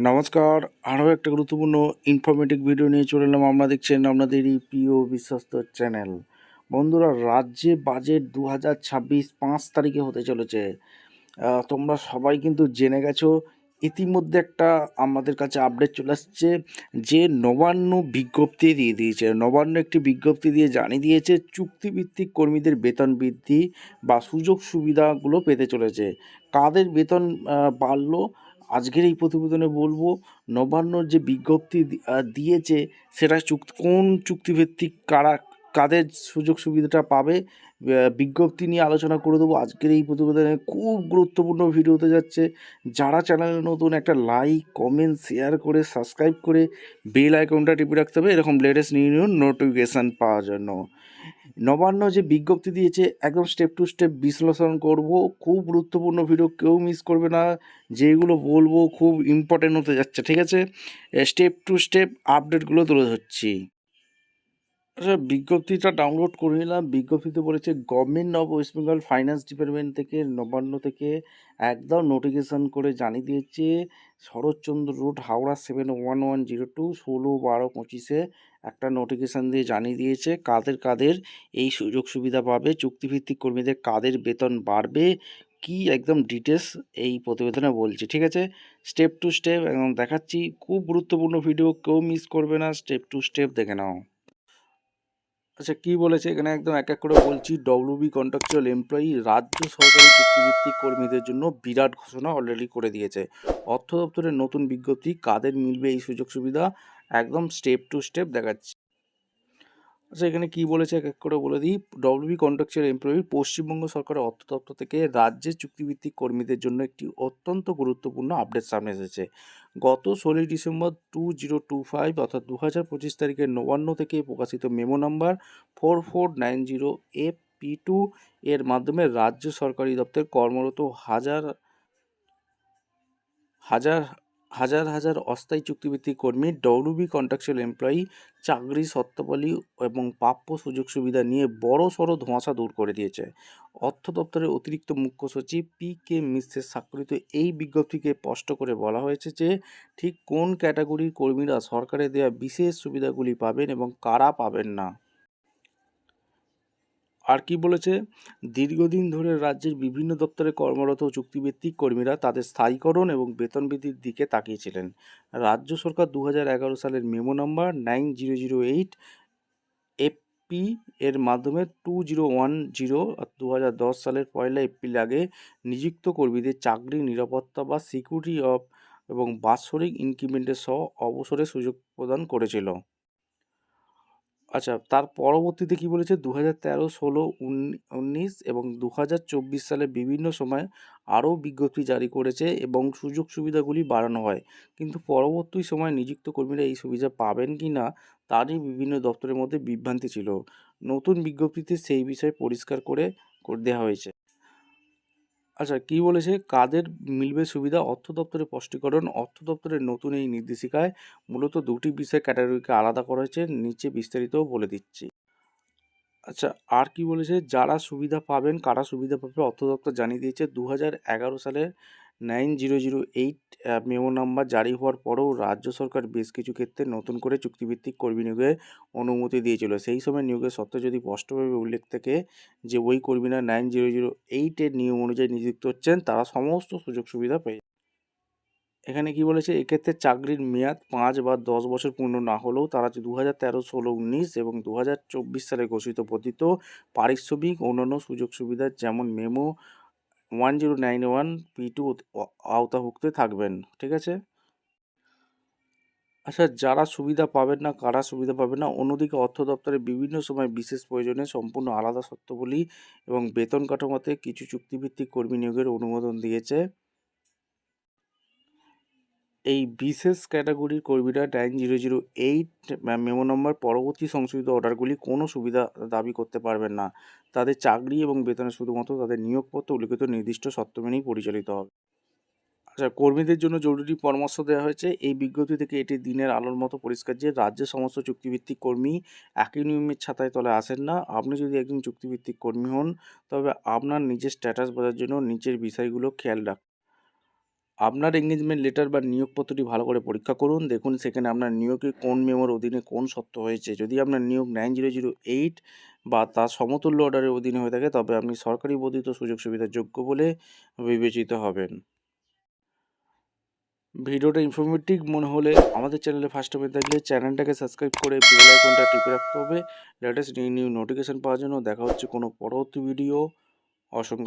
নমস্কার, আরও একটা গুরুত্বপূর্ণ ইনফরমেটিভ ভিডিও নিয়ে চলে এলাম। আমরা দেখছেন আপনাদেরই প্রিয় বিশ্বস্ত চ্যানেল। বন্ধুরা, রাজ্যে বাজেট 2026 5 তারিখে হতে চলেছে। তোমরা সবাই কিন্তু জেনে গেছো। ইতিমধ্যে একটা আমাদের কাছে আপডেট চলে আসছে যে নবান্ন বিজ্ঞপ্তি দিয়ে দিয়েছে। নবান্ন একটি বিজ্ঞপ্তি দিয়ে জানিয়ে দিয়েছে চুক্তিভিত্তিক কর্মীদের বেতন বৃদ্ধি বা সুযোগ সুবিধাগুলো পেতে চলেছে। কাদের বেতন বাড়লো আজকের এই প্রতিবেদনে বলবো। নবান্নর যে বিজ্ঞপ্তি দিয়েছে সেটা কোন চুক্তিভিত্তিক কাদের সুযোগ সুবিধাটা পাবে, বিজ্ঞপ্তি নিয়ে আলোচনা করে দেবো আজকের এই প্রতিবেদনে। খুব গুরুত্বপূর্ণ ভিডিও হতে যাচ্ছে। যারা চ্যানেলে নতুন একটা লাইক, কমেন্ট, শেয়ার করে সাবস্ক্রাইব করে বেল আইকনটা টিপে রাখতে হবে এরকম লেটেস্ট নিউ নোটিফিকেশান পাওয়ার জন্য। নবান্ন যে বিজ্ঞপ্তি দিয়েছে একদম স্টেপ টু স্টেপ বিশ্লেষণ করব। খুব গুরুত্বপূর্ণ ভিডিও, কেউ মিস করবে না। যেগুলো বলবো খুব ইম্পর্টেন্ট হতে যাচ্ছে, ঠিক আছে? স্টেপ টু স্টেপ আপডেটগুলো তুলে ধরছি। আচ্ছা, বিজ্ঞপ্তিটা ডাউনলোড করে নিলাম। বিজ্ঞপ্তিতে বলেছে government of West Bengal finance department থেকে, নবান্ন থেকে একদম নোটিফিকেশান করে জানিয়ে দিয়েছে শরৎচন্দ্র রোড, হাওড়া 711102 16/12/25 একটা নোটিফিকেশান দিয়ে জানিয়ে দিয়েছে কাদের এই সুযোগ সুবিধা পাবে, চুক্তিভিত্তিক কর্মীদের কাদের বেতন বাড়বে, কি একদম ডিটেলস এই প্রতিবেদনে বলছি, ঠিক আছে? স্টেপ টু স্টেপ একদম দেখাচ্ছি। খুব গুরুত্বপূর্ণ ভিডিও, কেউ মিস করবে না। স্টেপ টু স্টেপ দেখে নাও। আচ্ছা, কি বলেছে এখানে একদম এক এক করে বলছি। ডব্লিউবি কন্ট্রাকচুয়াল এমপ্লয়ি, রাজ্য সরকারি চুক্তিভিত্তিক কর্মীদের জন্য বিরাট ঘোষণা অলরেডি করে দিয়েছে অর্থ দপ্তরের নতুন বিজ্ঞপ্তি। কাদের মিলবে এই সুযোগ সুবিধা একদম স্টেপ টু স্টেপ দেখাচ্ছি। আচ্ছা, এখানে কি বলেছে এক এক করে বলে দিই। ডব্লিউবি কন্ট্রাকচুয়াল এমপ্লয়ি, পশ্চিমবঙ্গ সরকারের অর্থ দপ্তর থেকে রাজ্যের চুক্তিভিত্তিক কর্মীদের জন্য একটি অত্যন্ত গুরুত্বপূর্ণ আপডেট সামনে এসেছে। গত 16 ডিসেম্বর 2025 অর্থাৎ 2025 তারিখের নবান্ন থেকে প্রকাশিত মেমো নাম্বার 4490 FP2 এর মাধ্যমে রাজ্য সরকারি দপ্তরে কর্মরত হাজার হাজার হাজার হাজার অস্থায়ী চুক্তিভিত্তিক কর্মী, ডব্লিউবি কন্ট্রাকচুয়াল এমপ্লয়ি চাকরি শর্তাবলী এবং প্রাপ্য সুযোগ সুবিধা নিয়ে বড়সড় ধোঁয়াশা দূর করে দিয়েছে। অর্থ দপ্তরের অতিরিক্ত মুখ্য সচিব PK মিশ্রের স্বাক্ষরিত এই বিজ্ঞপ্তিকে স্পষ্ট করে বলা হয়েছে যে ঠিক কোন ক্যাটাগরির কর্মীরা সরকারের দেওয়া বিশেষ সুবিধাগুলি পাবেন এবং কারা পাবেন না। আর কি বলেছে, দীর্ঘদিন ধরে রাজ্যের বিভিন্ন দপ্তরে কর্মরত চুক্তিভিত্তিক কর্মীরা তাদের স্থায়ীকরণ এবং বেতন বৃদ্ধির দিকে তাকিয়েছিলেন। রাজ্য সরকার 2011 সালের মেমো নাম্বার 9008 FP এর মাধ্যমে 2010 2010 সালের 1 এপ্রিল আগে নিযুক্ত কর্মীদের চাকরির নিরাপত্তা বা সিকিউরিটি অফ এবং বাৎসরিক ইনক্রিমেন্টের সহ অবসরের সুযোগ প্রদান করেছিল। আচ্ছা, তার পরবর্তীতে কি বলেছে, 2013, 16, 19 এবং 2024 সালে বিভিন্ন সময়ে আরও বিজ্ঞপ্তি জারি করেছে এবং সুযোগ সুবিধাগুলি বাড়ানো হয়। কিন্তু পরবর্তী সময়ে নিযুক্ত কর্মীরা এই সুবিধা পাবেন কি না তারই বিভিন্ন দপ্তরের মধ্যে বিভ্রান্তি ছিল। নতুন বিজ্ঞপ্তিতে সেই বিষয়ে পরিষ্কার করে দেওয়া হয়েছে। আচ্ছা, কি বলেছে কাদের মিলবে সুবিধা, অর্থ দপ্তরের স্পষ্টীকরণ। অর্থ দপ্তরের নতুন এই নির্দেশিকায় মূলত দুটি বিষয় ক্যাটাগরিকে আলাদা করা হয়েছে, নিচে বিস্তারিত বলে দিচ্ছি। আচ্ছা, আর কি বলেছে, যারা সুবিধা পাবেন, কারা সুবিধা পাবে, অর্থ দপ্তর জানিয়ে দিয়েছে 2011 সালের 9008 মেমো নাম্বার জারি হওয়ার পরেও রাজ্য সরকার বেশ কিছু ক্ষেত্রে নতুন করে চুক্তিভিত্তিক কর্মী নিয়োগের অনুমতি দিয়েছিল। সেই সময় নিয়োগের শর্ত যদি স্পষ্টভাবে উল্লেখ থাকে যে ওই কর্মীরা 9008 এর নিয়ম অনুযায়ী নিযুক্ত হচ্ছেন, তারা সমস্ত সুযোগ সুবিধা পেয়ে। এখানে কি বলেছে, এক্ষেত্রে চাকরির মেয়াদ 5 বা 10 বছর পূর্ণ না হলেও তারা 2013, 16, 19 এবং 2024 সালে ঘোষিত বর্ধিত পারিশ্রমিক অন্যান্য সুযোগ সুবিধা যেমন মেমো 1091 P2 আওতাভুক্ত থাকবেন, ঠিক আছে? আচ্ছা, যারা সুবিধা পাবেন না, কারা সুবিধা পাবেন না। অন্যদিকে অর্থ দপ্তরের বিভিন্ন সময় বিশেষ প্রয়োজনে সম্পূর্ণ আলাদা শর্তাবলী এবং বেতন কাঠামোতে কিছু চুক্তিভিত্তিক কর্মী নিয়োগের অনুমোদন দিয়েছে। এই বিশেষ ক্যাটাগরির কর্মীরা 9008 মেমো নম্বর পরবর্তী সংশোধিত অর্ডারগুলি কোনো সুবিধা দাবি করতে পারবেন না। তাদের চাকরি এবং বেতনে শুধুমাত্র তাদের নিয়োগপত্র উল্লিখিত নির্দিষ্ট শর্ত মেনেই পরিচালিত হবে। আচ্ছা, কর্মীদের জন্য জরুরি পরামর্শ দেওয়া হয়েছে। এই বিজ্ঞপ্তি থেকে এটি দিনের আলোর মতো পরিষ্কার যে রাজ্যের সমস্ত চুক্তিভিত্তিক কর্মী একই নিয়মের ছাতায় তলে আসেন না। আপনি যদি একজন চুক্তিভিত্তিক কর্মী হন তবে আপনার নিজের স্ট্যাটাস বোঝার জন্য নিচের বিষয়গুলো খেয়াল রাখুন। আপনার এঙ্গেজমেন্ট লেটার বা নিয়োগপত্রটি ভালো করে পরীক্ষা করুন। দেখুন সেখানে আপনার নিয়োগে কোন মেমোর অধীনে কোন শর্ত হয়েছে। যদি আপনার নিয়োগ 9008 বা তার সমতুল্য অর্ডারের অধীনে হয়ে থাকে তবে আপনি সরকারি বর্ধিত সুযোগ সুবিধার যোগ্য বলে বিবেচিত হবেন। ভিডিওটা ইনফরমেটিভ মনে হলে আমাদের চ্যানেলে ফার্স্ট টাইম থাকলে চ্যানেলটাকে সাবস্ক্রাইব করে বেল আইকনটা টিপে রাখতে হবে লেটেস্ট নিউ নোটিফিকেশন পাওয়ার জন্য। দেখা হচ্ছে কোনো পরবর্তী ভিডিও। অসংখ্য